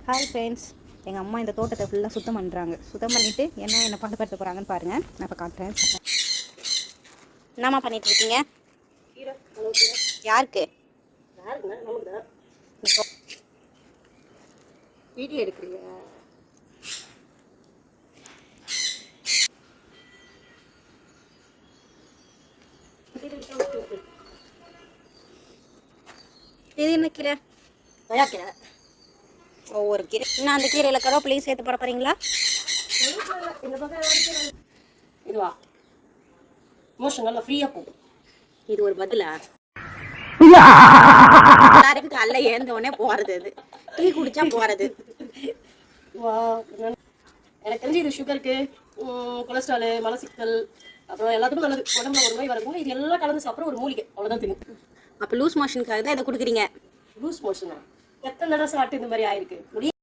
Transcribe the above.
Hi friends, எங்கள் அம்மா இந்த தோட்டத்தை ஃபுல்லாக சுத்தம் பண்ணுறாங்க. சுத்தம் பண்ணிவிட்டு என்ன பதப்படுத்த போகிறாங்கன்னு பாருங்கள். நான் இப்போ காட்டுறேன். என்னம்மா பண்ணிட்டு இருக்கீங்க? யாருக்கு? வீடியோ எடுக்கிறீங்க? இது என்ன கீரை? கொய்யாக்கீரை. ஒவ்வொரு கீரை. இன்னும் அந்த கீரையில் கருவேப்பிலையும் சேர்த்து போட போகிறீங்களா? இதுவா மோஷன் நல்லா ஃப்ரீயாக போகும். இது ஒரு பதிலா? எல்லாருக்கும் காலைல ஏந்தோடனே போகிறது, அது டீ குடிச்சா போகிறது. வா, எனக்கு தெரிஞ்சு இது சுகருக்கு, கொலஸ்ட்ராலு, மலசிக்கல், அப்புறம் எல்லாத்துக்கும் நல்லது. உடம்புல ஒரு நோய் வரதுங்க இது எல்லாம் கலந்து சாப்பிட்ற ஒரு மூலிகை, அவ்வளோதான் தெரியும். அப்போ லூஸ் மோஷனுக்காக தான் இதை கொடுக்குறீங்க? லூஸ் மோஷனா? எத்தனை தடவை சாப்பிட்டு இந்த மாதிரி ஆயிருக்கு?